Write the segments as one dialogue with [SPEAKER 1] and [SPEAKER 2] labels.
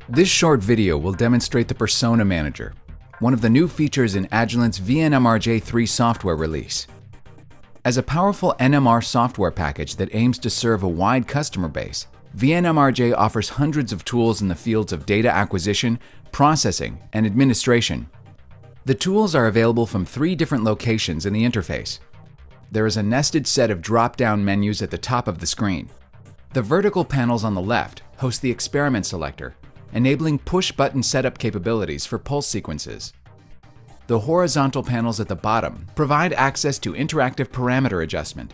[SPEAKER 1] This short video will demonstrate the Persona Manager, one of the new features in Agilent's VNMRJ 3 software release. As a powerful NMR software package that aims to serve a wide customer base, VNMRJ offers hundreds of tools in the fields of data acquisition, processing, and administration. The tools are available from 3 different locations in the interface. There is a nested set of drop-down menus at the top of the screen. The vertical panels on the left host the experiment selector, enabling push-button setup capabilities for pulse sequences. The horizontal panels at the bottom provide access to interactive parameter adjustment.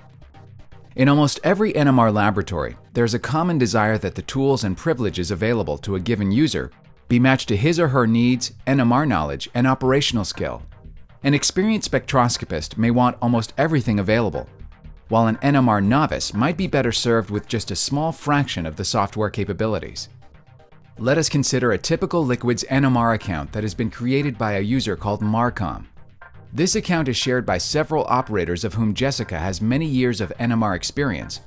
[SPEAKER 1] In almost every NMR laboratory, there's a common desire that the tools and privileges available to a given user be matched to his or her needs, NMR knowledge, and operational skill. An experienced spectroscopist may want almost everything available, while an NMR novice might be better served with just a small fraction of the software capabilities. Let us consider a typical liquids NMR account that has been created by a user called Marcom. This account is shared by several operators of whom Jessica has many years of NMR experience.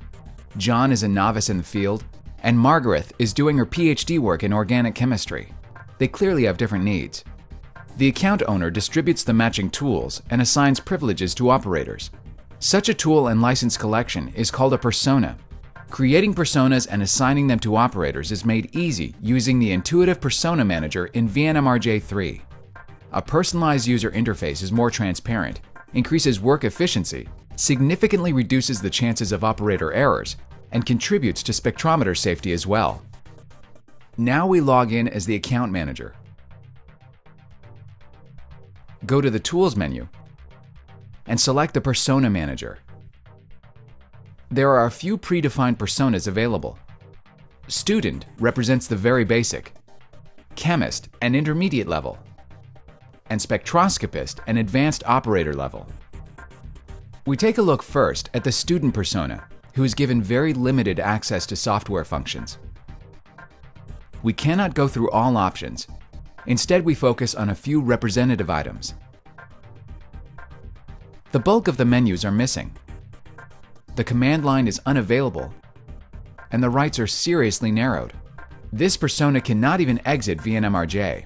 [SPEAKER 1] John is a novice in the field, and Margaret is doing her PhD work in organic chemistry. They clearly have different needs. The account owner distributes the matching tools and assigns privileges to operators. Such a tool and license collection is called a persona. Creating personas and assigning them to operators is made easy using the intuitive Persona Manager in VNMRJ 3. A personalized user interface is more transparent, increases work efficiency, significantly reduces the chances of operator errors, and contributes to spectrometer safety as well. Now we log in as the account manager. Go to the Tools menu and select the Persona Manager. There are a few predefined personas available. Student represents the very basic, Chemist an intermediate level, and Spectroscopist an advanced operator level. We take a look first at the student persona, who is given very limited access to software functions. We cannot go through all options. Instead, we focus on a few representative items. The bulk of the menus are missing. The command line is unavailable, and the rights are seriously narrowed. This persona cannot even exit VNMRJ.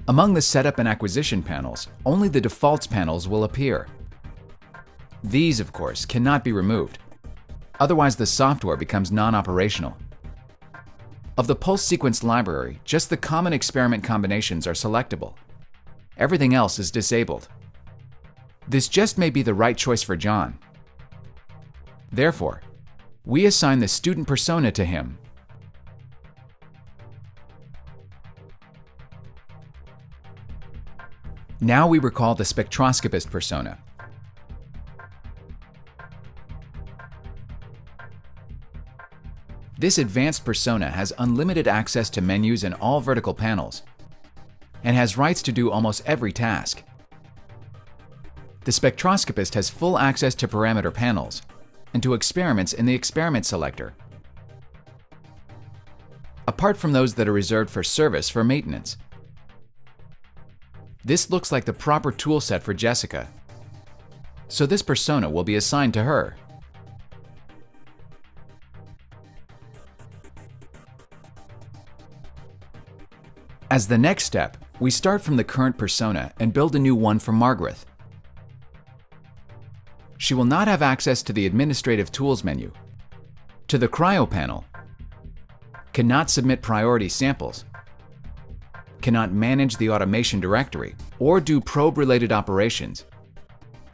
[SPEAKER 1] Among the setup and acquisition panels, only the defaults panels will appear. These, of course, cannot be removed. Otherwise, the software becomes non-operational. Of the pulse sequence library, just the common experiment combinations are selectable. Everything else is disabled. This just may be the right choice for John. Therefore, we assign the student persona to him. Now we recall the spectroscopist persona. This advanced persona has unlimited access to menus in all vertical panels and has rights to do almost every task. The spectroscopist has full access to parameter panels and to experiments in the experiment selector, apart from those that are reserved for service for maintenance. This looks like the proper tool set for Jessica, so this persona will be assigned to her. As the next step, we start from the current persona and build a new one for Margaret. She will not have access to the Administrative Tools menu, to the Cryo panel, cannot submit priority samples, cannot manage the automation directory or do probe-related operations,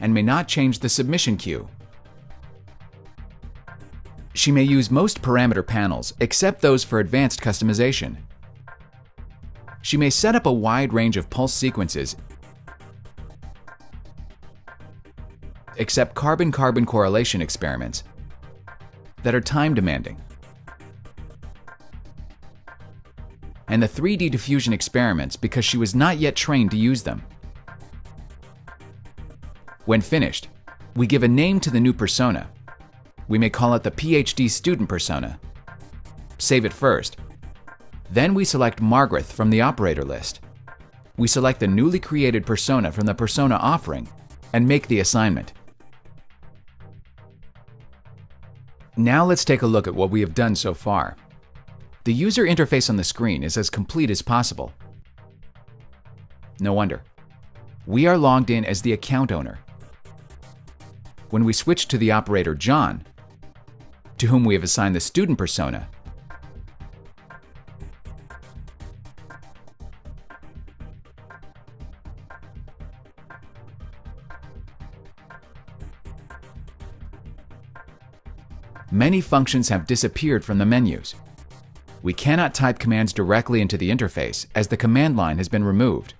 [SPEAKER 1] and may not change the submission queue. She may use most parameter panels except those for advanced customization. She may set up a wide range of pulse sequences except carbon-carbon correlation experiments that are time-demanding, and the 3D diffusion experiments because she was not yet trained to use them. When finished, we give a name to the new persona. We may call it the PhD student persona. Save it first. Then we select Margaret from the operator list. We select the newly created persona from the persona offering and make the assignment. Now let's take a look at what we have done so far. The user interface on the screen is as complete as possible. No wonder. We are logged in as the account owner. When we switch to the operator John, to whom we have assigned the student persona, many functions have disappeared from the menus. We cannot type commands directly into the interface as the command line has been removed.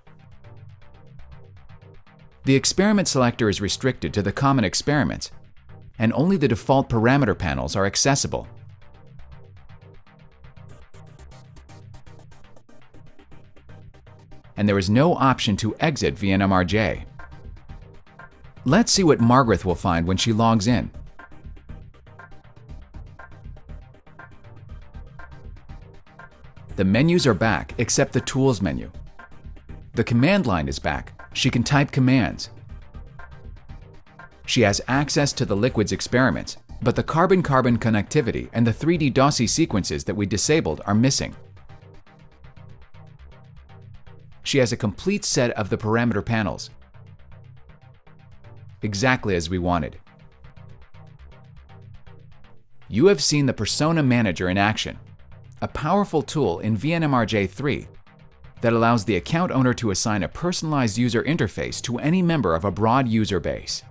[SPEAKER 1] The experiment selector is restricted to the common experiments, and only the default parameter panels are accessible. And there is no option to exit VNMRJ. Let's see what Margaret will find when she logs in. The menus are back except the Tools menu. The command line is back. She can type commands. She has access to the liquids experiments, but the carbon-carbon connectivity and the 3D DOSI sequences that we disabled are missing. She has a complete set of the parameter panels, exactly as we wanted. You have seen the Persona Manager in action, a powerful tool in VNMRJ 3 that allows the account owner to assign a personalized user interface to any member of a broad user base.